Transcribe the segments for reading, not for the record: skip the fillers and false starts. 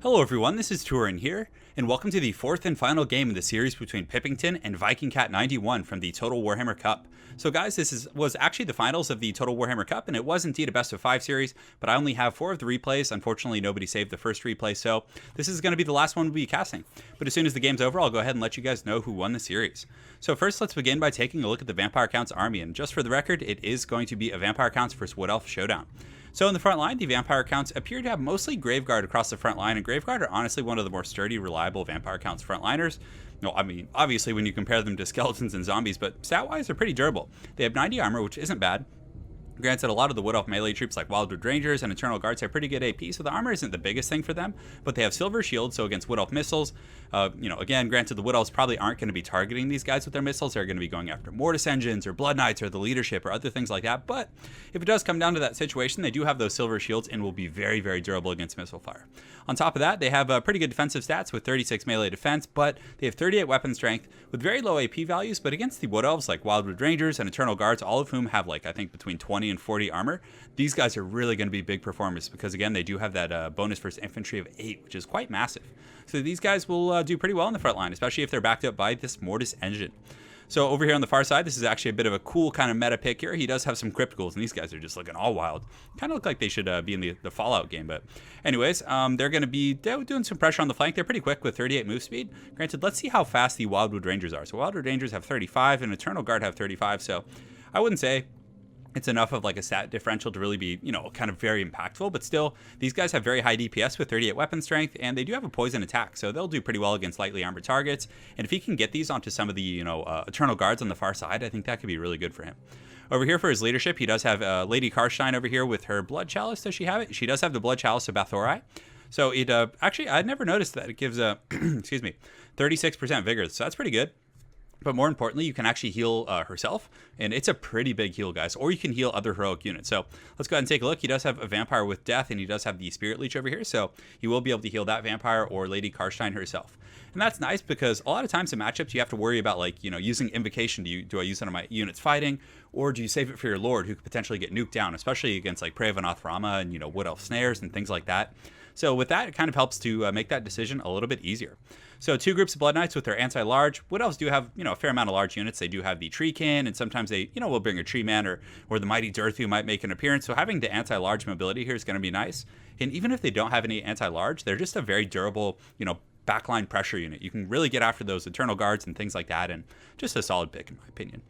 Hello everyone, this is Turin here, and welcome to the fourth and final game in the series between Pippington and Viking Cat 91 from the Total Warhammer Cup. So guys, was actually the finals of the Total Warhammer Cup, and it was indeed a best of 5 series, but I only have 4 of the replays. Unfortunately, nobody saved the first replay, so this is going to be the last one we'll be casting. But as soon as the game's over, I'll go ahead and let you guys know who won the series. So first, let's begin by taking a look at the Vampire Count's army, and just for the record, it is going to be a Vampire Counts versus Wood Elf showdown. So in the front line, the Vampire Counts appear to have mostly Graveguard across the front line, and Graveguard are honestly one of the more sturdy, reliable Vampire Counts frontliners. No, I mean, obviously when you compare them to skeletons and zombies, but stat-wise, they're pretty durable. They have 90 armor, which isn't bad. Granted, a lot of the Wood Elf melee troops like Wildwood Rangers and Eternal Guards have pretty good AP, so the armor isn't the biggest thing for them, but they have Silver Shield, so against Wood Elf missiles, again, granted, the Wood Elves probably aren't going to be targeting these guys with their missiles. They're going to be going after Mortis Engines or Blood Knights or the Leadership or other things like that, but if it does come down to that situation, they do have those Silver Shields and will be very, very durable against missile fire. On top of that, they have pretty good defensive stats with 36 melee defense, but they have 38 weapon strength with very low AP values, but against the Wood Elves like Wildwood Rangers and Eternal Guards, all of whom have I think between 20 and 40 armor, these guys are really going to be big performers because again, they do have that bonus versus infantry of 8, which is quite massive. So these guys will do pretty well in the front line, especially if they're backed up by this Mortis engine. So over here on the far side, this is actually a bit of a cool kind of meta pick here. He does have some crypt ghouls, and these guys are just looking all wild. Kind of look like they should be in the Fallout game, but anyways, they're going to be doing some pressure on the flank. They're pretty quick with 38 move speed. Granted, let's see how fast the Wildwood Rangers are. So Wildwood Rangers have 35, and Eternal Guard have 35, so I wouldn't say it's enough of a stat differential to really be, kind of very impactful, but still, these guys have very high DPS with 38 weapon strength, and they do have a poison attack, so they'll do pretty well against lightly armored targets, and if he can get these onto some of the, Eternal Guards on the far side, I think that could be really good for him. Over here for his leadership, he does have Lady Karstein over here with her Blood Chalice. Does she have it? She does have the Blood Chalice of Bathorai. So it, actually, I'd never noticed that. It gives, 36% vigor, so that's pretty good. But more importantly, you can actually heal herself, and it's a pretty big heal, guys. Or you can heal other heroic units. So let's go ahead and take a look. He does have a Vampire with Death, and he does have the Spirit Leech over here, so he will be able to heal that Vampire or Lady Karstein herself. And that's nice because a lot of times in matchups, you have to worry about, using Invocation. Do I use it on my units fighting, or do you save it for your Lord, who could potentially get nuked down, especially against, Prey of Anath Rama and, Wood Elf Snares and things like that. So with that, it kind of helps to make that decision a little bit easier. So 2 groups of Blood Knights with their anti-large. Wood Elves do have, a fair amount of large units. They do have the Treekin, and sometimes they, will bring a Tree Man or the Mighty Dearth who might make an appearance. So having the anti-large mobility here is going to be nice. And even if they don't have any anti-large, they're just a very durable, backline pressure unit. You can really get after those Eternal Guards and things like that, and just a solid pick in my opinion.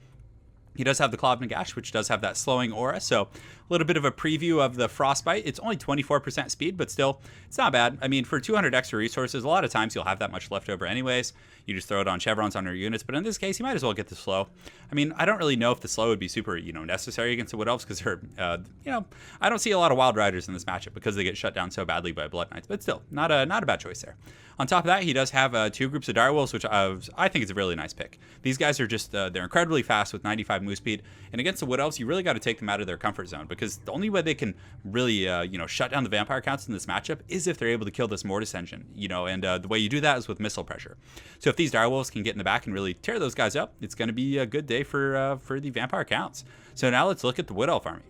He does have the Claw of Nagash, which does have that slowing aura, so a little bit of a preview of the Frostbite. It's only 24% speed, but still, it's not bad. I mean, for 200 extra resources, a lot of times you'll have that much left over anyways. You just throw it on chevrons on your units, but in this case, you might as well get the slow. I mean, I don't really know if the slow would be super, necessary against the Wood Elves, because they're, I don't see a lot of Wild Riders in this matchup because they get shut down so badly by Blood Knights, but still, not a bad choice there. On top of that, he does have 2 groups of Direwolves, which I think is a really nice pick. These guys are just, they're incredibly fast with 95 move speed, and against the Wood Elves, you really got to take them out of their comfort zone, because the only way they can really, shut down the Vampire Counts in this matchup is if they're able to kill this Mortis Engine, and the way you do that is with missile pressure. So if these Direwolves can get in the back and really tear those guys up, it's going to be a good day for the Vampire Counts. So now let's look at the Wood Elf army.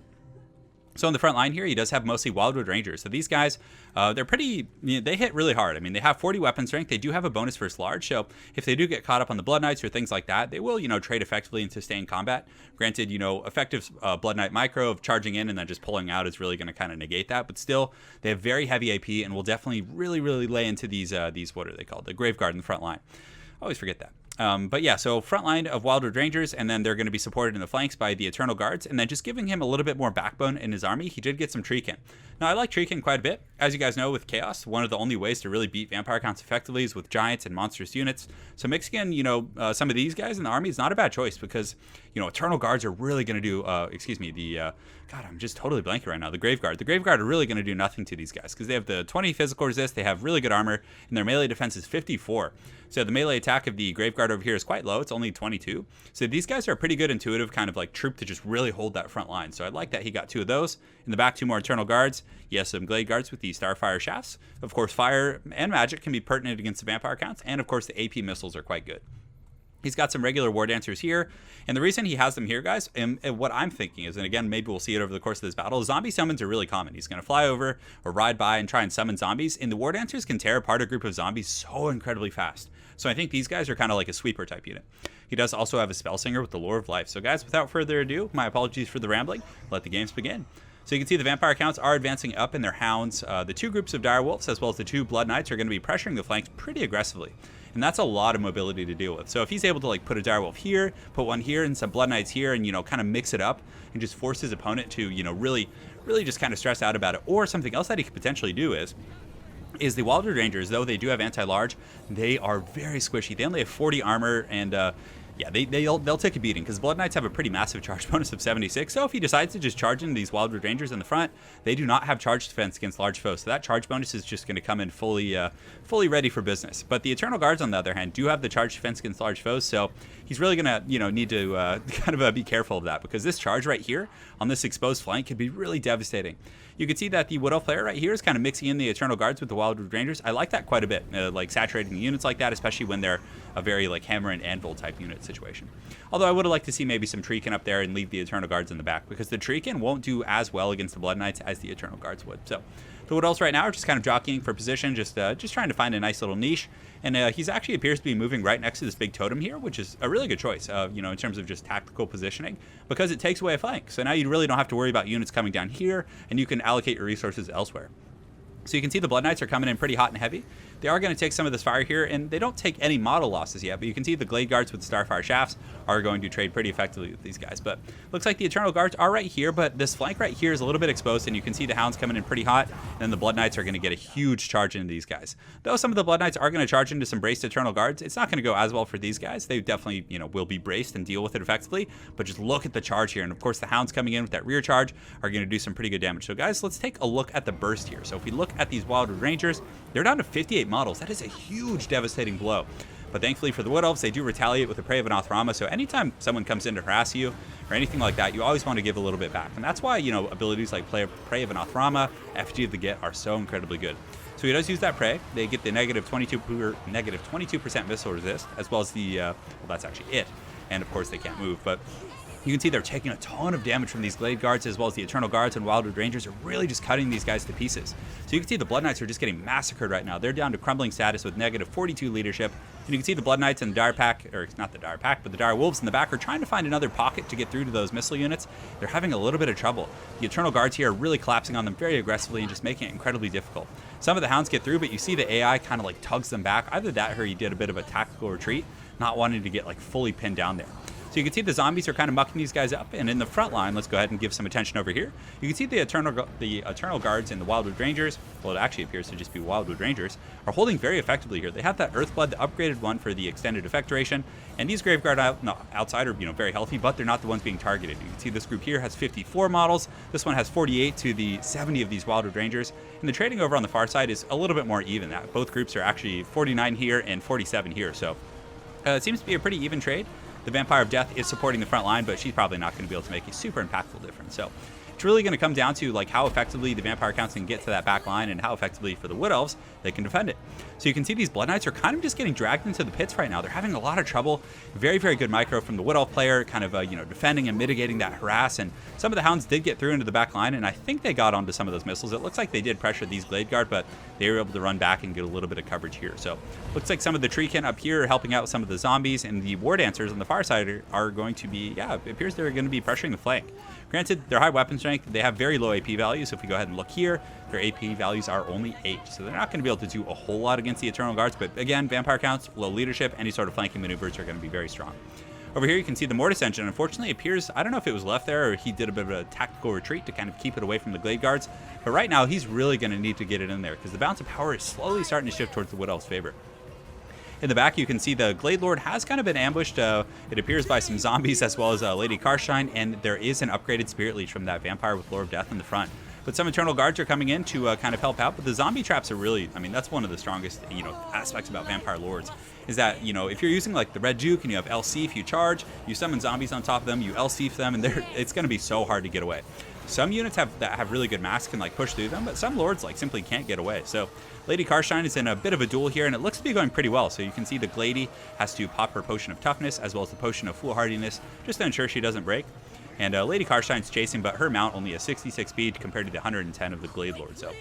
So in the front line here, he does have mostly Wildwood Rangers. So these guys, they're pretty, they hit really hard. I mean, they have 40 weapon strength. They do have a bonus versus large. So if they do get caught up on the Blood Knights or things like that, they will, trade effectively in sustained combat. Granted, effective Blood Knight micro of charging in and then just pulling out is really going to kind of negate that. But still, they have very heavy AP and will definitely really, really lay into these, what are they called? The Graveguard in the front line. I always forget that. But yeah, so front line of Wildwood Rangers, and then they're going to be supported in the flanks by the Eternal Guards, and then just giving him a little bit more backbone in his army. He did get some Treekin. Now, I like Treekin quite a bit. As you guys know, with Chaos, one of the only ways to really beat Vampire Counts effectively is with giants and monstrous units. So mixing in, some of these guys in the army is not a bad choice because, Eternal Guards are really going to do, God, I'm just totally blanking right now. The Graveguard. The Graveguard are really going to do nothing to these guys because they have the 20 physical resist, they have really good armor, and their melee defense is 54. So the melee attack of the Graveguard over here is quite low. It's only 22. So these guys are a pretty good intuitive kind of troop to just really hold that front line. So I like that he got 2 of those. In the back, 2 more Eternal Guards. Yes, some Glade Guards with the Starfire shafts. Of course, fire and magic can be pertinent against the Vampire Counts. And of course, the AP missiles are quite good. He's got some regular war dancers here, and the reason he has them here, guys, and what I'm thinking is, and again, maybe we'll see it over the course of this battle, zombie summons are really common. He's going to fly over or ride by and try and summon zombies, and the war dancers can tear apart a group of zombies so incredibly fast. So I think these guys are kind of like a sweeper type unit. He does also have a spell singer with the Lore of Life. So guys, without further ado, my apologies for the rambling. Let the games begin. So you can see the vampire counts are advancing up in their hounds. The two groups of dire wolves as well as the two blood knights are going to be pressuring the flanks pretty aggressively. And that's a lot of mobility to deal with. So if he's able to like put a direwolf here, put one here, and some blood knights here, and kind of mix it up and just force his opponent to really just kind of stress out about it. Or something else that he could potentially do is the Wildwood Rangers, though they do have anti-large, they are very squishy. They only have 40 armor, and yeah, they'll take a beating because Blood Knights have a pretty massive charge bonus of 76. So if he decides to just charge into these Wildwood Rangers in the front, they do not have charge defense against large foes. So that charge bonus is just going to come in fully ready for business. But the Eternal Guards, on the other hand, do have the charge defense against large foes. So he's really going to need to kind of be careful of that, because this charge right here on this exposed flank could be really devastating. You can see that the Wood Elf player right here is kind of mixing in the Eternal Guards with the Wildwood Rangers. I like that quite a bit, like saturating units like that, especially when they're a very like hammer and anvil type unit situation. Although I would have liked to see maybe some Treekin up there and leave the Eternal Guards in the back, because the Treekin won't do as well against the Blood Knights as the Eternal Guards would. So the Wood Elves right now are just kind of jockeying for position, just trying to find a nice little niche. And he's actually appears to be moving right next to this big totem here, which is a really good choice, in terms of just tactical positioning, because it takes away a flank. So now you really don't have to worry about units coming down here, and you can allocate your resources elsewhere. So you can see the Blood Knights are coming in pretty hot and heavy. They are going to take some of this fire here, and they don't take any model losses yet, but you can see the Glade Guards with Starfire Shafts are going to trade pretty effectively with these guys. But looks like the Eternal Guards are right here, but this flank right here is a little bit exposed, and you can see the Hounds coming in pretty hot, and then the Blood Knights are going to get a huge charge into these guys. Though some of the Blood Knights are going to charge into some braced Eternal Guards, it's not going to go as well for these guys. They definitely, will be braced and deal with it effectively, but just look at the charge here, and of course the Hounds coming in with that rear charge are going to do some pretty good damage. So guys, let's take a look at the burst here. So if we look at these Wildwood Rangers, they're down to 58 models. That is a huge devastating blow. But thankfully for the Wood Elves, they do retaliate with the Prey of Anothrama. So anytime someone comes in to harass you or anything like that, you always want to give a little bit back. And that's why, abilities like Prey of Anothrama, Effigy of the Get are so incredibly good. So he does use that Prey. They get the negative 22% missile resist, as well as the, well, that's actually it. And of course they can't move, but you can see they're taking a ton of damage from these Glade Guards, as well as the Eternal Guards and Wildwood Rangers are really just cutting these guys to pieces. So you can see the Blood Knights are just getting massacred right now. They're down to crumbling status with negative 42 leadership. And you can see the Blood Knights and the Dire Pack, or not the Dire Pack, but the Dire Wolves in the back are trying to find another pocket to get through to those missile units. They're having a little bit of trouble. The Eternal Guards here are really collapsing on them very aggressively and just making it incredibly difficult. Some of the Hounds get through, but you see the AI kind of like tugs them back. Either that or he did a bit of a tactical retreat, not wanting to get like fully pinned down there. So you can see the zombies are kind of mucking these guys up, and in the front line, let's go ahead and give some attention over here. You can see the Eternal Guards and the Wildwood Rangers, well, it actually appears to just be Wildwood Rangers, are holding very effectively here. They have that Earthblood, the upgraded one for the extended effect duration, and these Graveguard outside are very healthy, but they're not the ones being targeted. You can see this group here has 54 models. This one has 48 to the 70 of these Wildwood Rangers, and the trading over on the far side is a little bit more even. Both groups are actually 49 here and 47 here, so it seems to be a pretty even trade. The Vampire of Death is supporting the front line, but she's probably not going to be able to make a super impactful difference. So it's really going to come down to like how effectively the Vampire Counts can get to that back line and how effectively for the Wood Elves they can defend it. So you can see these Blood Knights are kind of just getting dragged into the pits right now. They're having a lot of trouble. Very, very good micro from the Wood Elf player, kind of defending and mitigating that harass. And some of the Hounds did get through into the back line, and I think they got onto some of those missiles. It looks like they did pressure these Glade Guard, but they were able to run back and get a little bit of coverage here. So looks like some of the Treekin up here are helping out some of the zombies, and the War Dancers on the far side are going to be, it appears they're going to be pressuring the flank. Granted, they're high weapon strength. They have very low AP values. So if we go ahead and look here, their AP values are only 8. So they're not going to be able to do a whole lot against the Eternal Guards. But again, Vampire Counts, low leadership, any sort of flanking maneuvers are going to be very strong. Over here, you can see the Mortis Engine. Unfortunately, it appears, I don't know if it was left there or he did a bit of a tactical retreat to kind of keep it away from the Glade Guards. But right now, he's really going to need to get it in there because the balance of power is slowly starting to shift towards the Wood Elf's favor. In the back, you can see the Glade Lord has kind of been ambushed, it appears, by some zombies as well as Lady Karstein, and there is an upgraded Spirit Leech from that Vampire with Lore of Death in the front. But some Eternal Guards are coming in to kind of help out, but the zombie traps are really, that's one of the strongest, aspects about Vampire Lords, is that, if you're using like the Red Duke and you have LC, if you charge, you summon zombies on top of them, you LC them, and it's going to be so hard to get away. Some units that have really good masks can like push through them, but some lords like simply can't get away. So Lady Karstein is in a bit of a duel here, and it looks to be going pretty well. So you can see the Glady has to pop her potion of toughness as well as the potion of foolhardiness just to ensure she doesn't break. And Lady Karstein's chasing, but her mount only has 66 speed compared to the 110 of the Glade Lord. So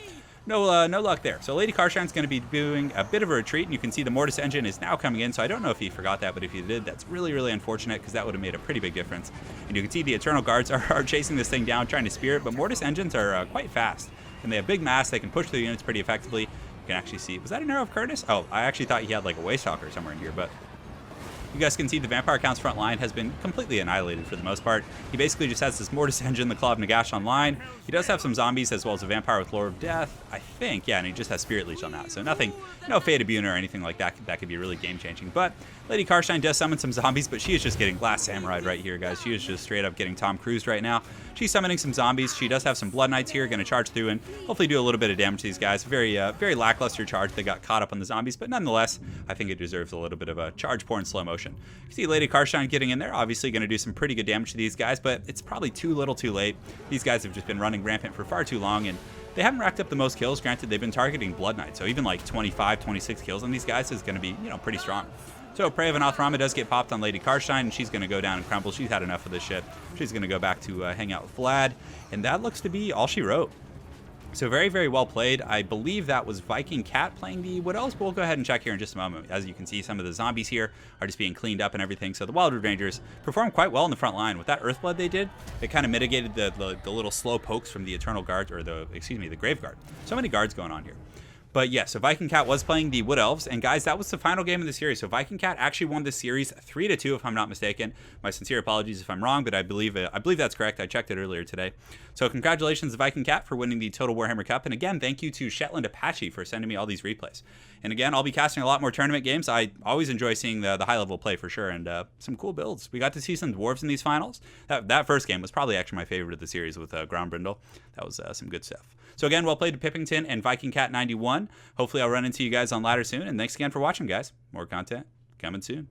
no luck there. So Lady Karstein's going to be doing a bit of a retreat, and you can see the Mortis engine is now coming in. So I don't know if he forgot that, but if he did, that's really, really unfortunate because that would have made a pretty big difference. And you can see the Eternal Guards are chasing this thing down, trying to spear it, but Mortis engines are quite fast. And they have big mass. They can push through units pretty effectively. You can actually see, was that an arrow of Curtis? Oh, I actually thought he had like a Waystalker somewhere in here, but you guys can see the Vampire Count's front line has been completely annihilated for the most part. He basically just has this Mortis engine, the Claw of Nagash online. He does have some zombies as well as a Vampire with Lore of Death, I think. Yeah, and he just has Spirit Leech on that. So nothing, no Fate of Buna or anything like that could be really game-changing. But Lady Karstein does summon some zombies, but she is just getting Glass Samurai'd right here, guys. She is just straight up getting Tom Cruised right now. She's summoning some zombies. She does have some Blood Knights here, going to charge through and hopefully do a little bit of damage to these guys. Very lackluster charge. They got caught up on the zombies, but nonetheless, I think it deserves a little bit of a charge pour in slow motion. You see Lady Karstein getting in there, obviously going to do some pretty good damage to these guys, but it's probably too little too late. These guys have just been running rampant for far too long, and they haven't racked up the most kills. Granted, they've been targeting Blood Knight, so even like 25, 26 kills on these guys is going to be, pretty strong. So Prey of Anathrama does get popped on Lady Karstein, and she's going to go down and crumble. She's had enough of this shit. She's going to go back to hang out with Vlad, and that looks to be all she wrote. So very, very well played. I believe that was Viking Cat playing the Wood Elves, but we'll go ahead and check here in just a moment. As you can see, some of the zombies here are just being cleaned up and everything. So the Wildwood Rangers performed quite well in the front line. With that Earthblood they did, it kind of mitigated the little slow pokes from the Eternal Guards, or the Grave Guard. So many guards going on here. But yeah, so Viking Cat was playing the Wood Elves, and guys, that was the final game of the series. So Viking Cat actually won this series 3-2, if I'm not mistaken. My sincere apologies if I'm wrong, but I believe that's correct. I checked it earlier today. So congratulations to Viking Cat for winning the Total Warhammer Cup, and again, thank you to Shetland Apache for sending me all these replays. And again, I'll be casting a lot more tournament games. I always enjoy seeing the high-level play for sure, and some cool builds. We got to see some dwarves in these finals. That first game was probably actually my favorite of the series with Groundbrindle. That was some good stuff. So again, well played to Pippington and Viking Cat 91. Hopefully I'll run into you guys on ladder soon, and thanks again for watching, guys. More content coming soon.